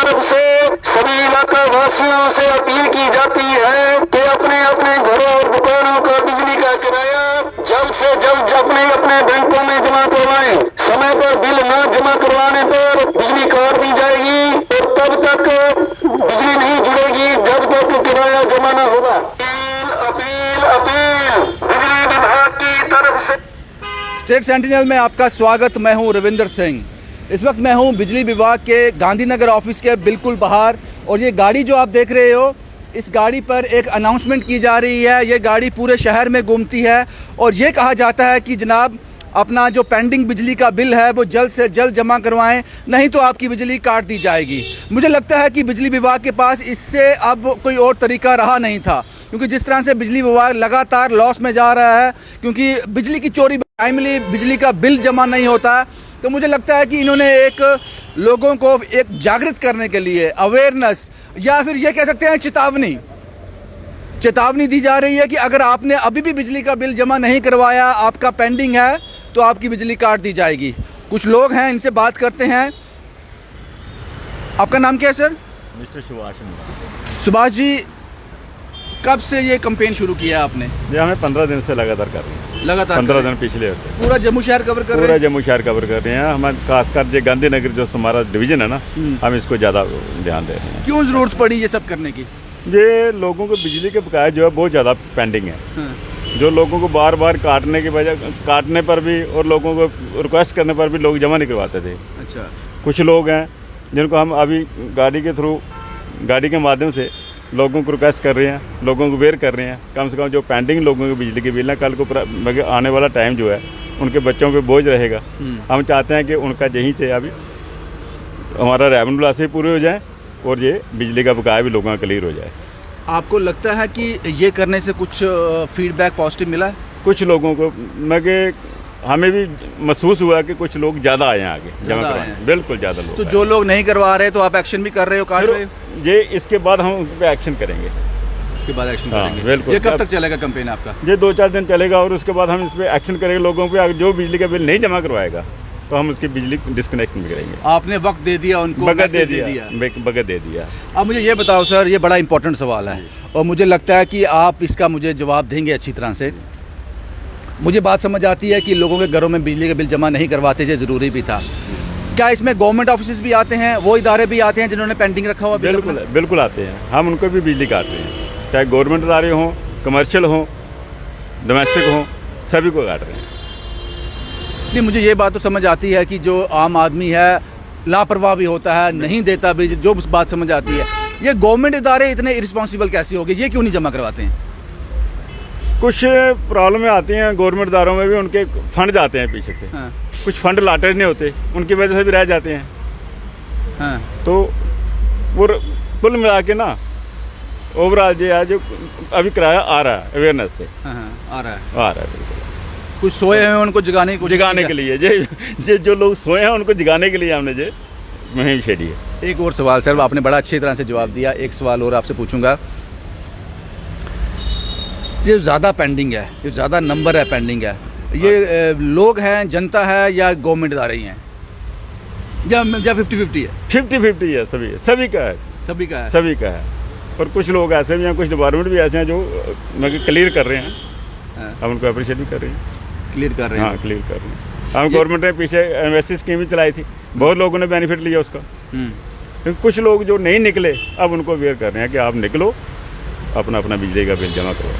तरफ से सभी इलाका वासियों से अपील की जाती है कि अपने अपने घरों और दुकानों का बिजली का किराया जल्द से जल्द अपने अपने बैंकों में जमा करवाएं। समय पर बिल न जमा करवाने पर बिजली काट दी जाएगी और तब तक बिजली नहीं जुड़ेगी जब तक किराया जमा न होगा। अपील अपील बिजली विभाग की तरफ से। स्टेट सेंटिनल में आपका स्वागत। मैं हूं रविंदर सिंह। इस वक्त मैं हूं बिजली विभाग के गांधीनगर ऑफिस के बिल्कुल बाहर, और ये गाड़ी जो आप देख रहे हो, इस गाड़ी पर एक अनाउंसमेंट की जा रही है। ये गाड़ी पूरे शहर में घूमती है और ये कहा जाता है कि जनाब अपना जो पेंडिंग बिजली का बिल है वो जल्द से जल्द जमा करवाएं, नहीं तो आपकी बिजली काट दी जाएगी। मुझे लगता है कि बिजली विभाग के पास इससे अब कोई और तरीका रहा नहीं था, क्योंकि जिस तरह से बिजली विभाग लगातार लॉस में जा रहा है, क्योंकि बिजली की चोरी, टाइमली बिजली का बिल जमा नहीं होता। तो मुझे लगता है कि इन्होंने एक लोगों को एक जागृत करने के लिए अवेयरनेस, या फिर ये कह सकते हैं चेतावनी दी जा रही है कि अगर आपने अभी भी बिजली का बिल जमा नहीं करवाया, आपका पेंडिंग है, तो आपकी बिजली काट दी जाएगी। कुछ लोग हैं, इनसे बात करते हैं। आपका नाम क्या है सर? मिस्टर सुभाष। सुभाष जी, कब से ये कैंपेन शुरू किया है आपने? ये हमें 15 दिन से लगातार कर रहे हैं। लगातार 15 दिन पिछले से पूरा जम्मू शहर कवर कर रहे हैं? पूरा जम्मू शहर कवर कर रहे हैं। हमारे खासकर जो गांधीनगर जो हमारा डिवीजन है ना, हम इसको ज़्यादा ध्यान दे रहे हैं। क्यों ज़रूरत पड़ी ये सब करने की? ये लोगों को बिजली के बकाया जो है बहुत ज़्यादा पेंडिंग है। जो लोगों को बार बार काटने पर भी और लोगों को रिक्वेस्ट करने पर भी लोग जमा नहीं करवाते थे। अच्छा। कुछ लोग हैं जिनको हम अभी गाड़ी के थ्रू, गाड़ी के माध्यम से लोगों को रिक्वेस्ट कर रहे हैं, लोगों को अवेयर कर रहे हैं। कम से कम जो पेंडिंग लोगों के बिजली के बिल है, कल को आने वाला टाइम जो है उनके बच्चों पे बोझ रहेगा। हम चाहते हैं कि उनका यहीं से अभी हमारा रेवेन्यू लॉस भी पूरे हो जाए और ये बिजली का बकाया भी लोगों का क्लियर हो जाए। आपको लगता है कि ये करने से कुछ फीडबैक पॉजिटिव मिला है? कुछ लोगों को हमें भी महसूस हुआ कि कुछ लोग ज़्यादा आए हैं आगे जमा करवाने। बिल्कुल ज़्यादा लोग। तो जो लोग नहीं करवा रहे तो आप एक्शन भी कर रहे हो, काट रहे हो? ये इसके बाद हम उस पर एक्शन करेंगे। इसके बाद एक्शन करेंगे? बिल्कुल। ये कब तक चलेगा कैंपेन आपका? ये 2-4 दिन चलेगा और उसके बाद हम इस पर एक्शन करेंगे। लोगों पे जो बिजली का बिल नहीं जमा करवाएगा तो हम उसकी बिजली डिस्कनेक्ट भी करेंगे। आपने वक्त दे दिया उनको, बगत दे दिया। अब मुझे ये बताओ सर, ये बड़ा इंपॉर्टेंट सवाल है और मुझे लगता है कि आप इसका मुझे जवाब देंगे अच्छी तरह से। मुझे बात समझ आती है कि लोगों के घरों में बिजली का बिल जमा नहीं करवाते थे, ज़रूरी भी था। क्या इसमें गवर्नमेंट ऑफिस भी आते हैं, वो इदारे भी आते हैं जिन्होंने पेंडिंग रखा हुआ? बिल्कुल आते हैं। हम उनको भी बिजली काट रहे हैं, चाहे गवर्नमेंट इदारे हों, कमर्शियल हों, डोमेस्टिक हों, सभी को काट रहे हैं। नहीं, मुझे ये बात तो समझ आती है कि जो आम आदमी है लापरवाह भी होता है, नहीं देता भी, जो बात समझ आती है। ये गवर्नमेंट इदारे इतने इरिस्पॉन्सिबल कैसे हो गए? ये क्यों नहीं जमा करवाते हैं? कुछ प्रॉब्लमें आती हैं गवर्नमेंट इदारों में भी, उनके फंड जाते हैं पीछे से। हाँ। कुछ फंड लाटेज नहीं होते, उनकी वजह से भी रह जाते हैं। हाँ। तो वो कुल मिला के ना ओवरऑल जो अभी किराया आ रहा है अवेयरनेस से। हाँ, आ रहा है बिल्कुल। कुछ सोए हैं उनको जगाने के लिए जो लोग सोए हैं उनको जगाने के लिए हमने ये मुहिम छेड़ी है। एक और सवाल सर, आपने बड़ा अच्छी तरह से जवाब दिया। एक सवाल और आपसे पूछूंगा। ये ज़्यादा पेंडिंग है, ये ज़्यादा नंबर है पेंडिंग है, ये लोग हैं, जनता है, या गवर्नमेंट इदारे ही हैं, या 50-50 है? 50-50 है। सभी का है। और कुछ लोग ऐसे भी हैं, कुछ डिपार्टमेंट भी ऐसे हैं जो क्लियर कर रहे हैं। हम उनको अप्रिशिएट भी कर रहे हैं। क्लियर कर रहे हैं? हाँ, क्लियर कर रहे हैं। हम गवर्नमेंट ने पीछे एमएसटी स्कीम भी चलाई थी, बहुत लोगों ने बेनिफिट लिया उसका। कुछ लोग जो नहीं निकले, अब उनको अवेयर कर रहे हैं कि आप निकलो, अपना बिजली का बिल जमा करो।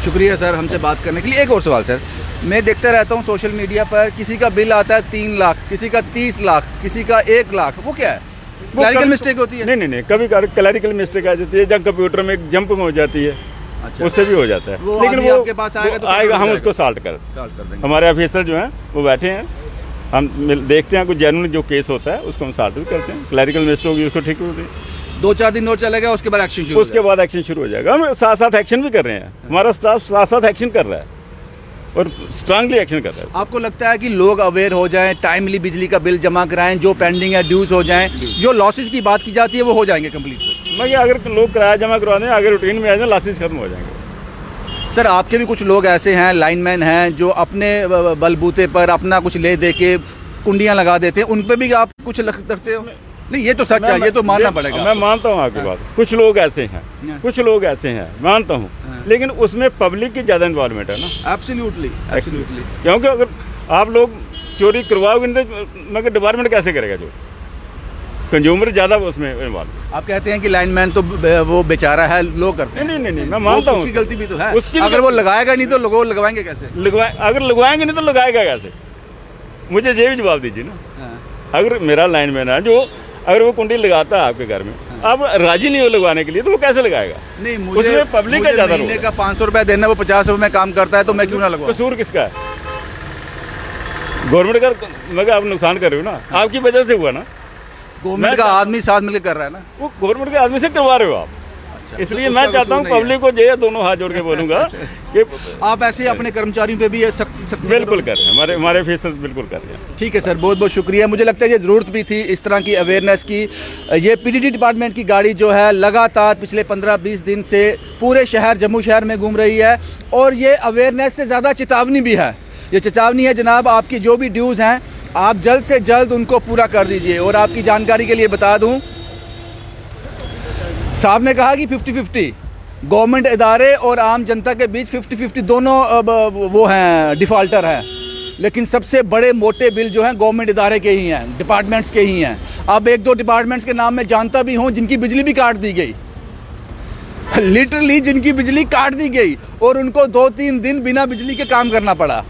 शुक्रिया सर हमसे बात करने के लिए। एक और सवाल सर, मैं देखता रहता हूँ सोशल मीडिया पर, किसी का बिल आता है 3 लाख, किसी का 30 लाख, किसी का 1 लाख। वो क्या है? क्लैरिकल मिस्टेक होती है? नहीं, कभी क्लैरिकल मिस्टेक आ जाती है, जब कंप्यूटर में जंपिंग हो जाती है। अच्छा। उससे भी हो जाता है, लेकिन वो आपके पास आएगा तो हम उसको सॉल्व कर देंगे। हमारे ऑफिसर जो हैं वो बैठे हैं, हम देखते हैं कुछ जेन्युइन जो केस होता है उसको हम सॉल्व भी करते हैं। क्लैरिकल मिस्टेक होगी उसको ठीक होती है। 2-4 दिन और चलेगा, उसके बाद एक्शन शुरू हो जाएगा। हम साथ एक्शन भी कर रहे हैं, हमारा स्टाफ साथ एक्शन कर रहा है और स्ट्रांगली एक्शन कर रहा है। आपको लगता है कि लोग अवेयर हो जाएं, टाइमली बिजली का बिल जमा कराएं, जो पेंडिंग है ड्यूज हो जाएं, जो लॉसेस की बात की जाती है वो हो जाएंगे कंप्लीट? मगर अगर लोग किराया जमा करवा दें, अगर रूटीन में आ जाए, लॉसेस खत्म हो जाएंगे। सर आपके भी कुछ लोग ऐसे हैं, लाइनमैन हैं, जो अपने बलबूते पर अपना कुछ ले दे के कुंडियाँ लगा देते हैं, उन पर भी आप कुछ करते हो? नहीं, ये तो सच है, ये तो मानना पड़ेगा। मैं मानता हूँ आपकी बात। कुछ लोग ऐसे हैं, कुछ लोग ऐसे हैं, मानता हूँ, लेकिन उसमें पब्लिक की ज़्यादा इन्वॉल्वमेंट है ना। Absolutely, absolutely. क्योंकि अगर आप लोग चोरी करवाओगे नहीं तो मगर डिपार्टमेंट कैसे करेगा? जो कंज्यूमर ज़्यादा उसमें इन्वॉल्व। आप कहते हैं कि लाइनमैन तो वो बेचारा है, लोग करते हैं। नहीं, मैं मानता हूँ उसकी गलती भी तो है। उसकी अगर वो लगाएगा नहीं तो लोग लगवाएंगे कैसे? अगर लगवाएंगे नहीं तो लगाएगा कैसे? मुझे ये भी जवाब दीजिए ना। अगर मेरा लाइनमैन है जो अगर वो कुंडी लगाता है आपके घर में, आप राजी नहीं हो लगवाने के लिए, तो वो कैसे लगाएगा? नहीं, मुझे उसमें पब्लिक का ज़्यादा महीने का 500 रुपया देना, वो 50 रुपये में काम करता है, तो मैं क्यों ना लगवाऊं? कसूर किसका है? गवर्नमेंट का। मगर आप नुकसान कर रहे हो ना, आपकी वजह से हुआ ना। गवर्नमेंट का आदमी साथ मिलकर कर रहा है ना। वो गवर्नमेंट के आदमी से करवा रहे हो आप। इसलिए मैं चाहता हूँ पब्लिक को जो दोनों हाथ जोड़ के बोलूँगा कि आप ऐसे अपने कर्मचारियों पे भी सख्त बिल्कुल कर रहे हैं, हमारे ऑफिसर्स बिल्कुल कर रहे हैं। ठीक है सर, बहुत बहुत शुक्रिया। मुझे लगता है ये ज़रूरत भी थी इस तरह की अवेयरनेस की। ये पीडीडी डिपार्टमेंट की गाड़ी जो है लगातार पिछले 15-20 दिन से पूरे शहर जम्मू शहर में घूम रही है, और ये अवेयरनेस से ज़्यादा चेतावनी भी है। ये चेतावनी है जनाब, आपकी जो भी ड्यूज़ हैं आप जल्द से जल्द उनको पूरा कर दीजिए। और आपकी जानकारी के लिए बता दूँ, साहब ने कहा कि 50-50 गवर्नमेंट इदारे और आम जनता के बीच 50-50 दोनों वो हैं, डिफ़ॉल्टर हैं। लेकिन सबसे बड़े मोटे बिल जो हैं गवर्नमेंट इदारे के ही हैं, डिपार्टमेंट्स के ही हैं। अब 1-2 डिपार्टमेंट्स के नाम मैं जानता भी हूं जिनकी बिजली भी काट दी गई, लिटरली जिनकी बिजली काट दी गई, और उनको 2-3 दिन बिना बिजली के काम करना पड़ा।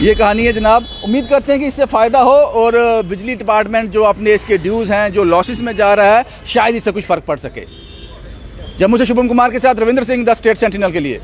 ये कहानी है जनाब। उम्मीद करते हैं कि इससे फ़ायदा हो, और बिजली डिपार्टमेंट जो अपने इसके ड्यूज़ हैं, जो लॉसेस में जा रहा है, शायद इससे कुछ फ़र्क पड़ सके। जम्मू से शुभम कुमार के साथ Ravindra Singh, the state sentinel के लिए।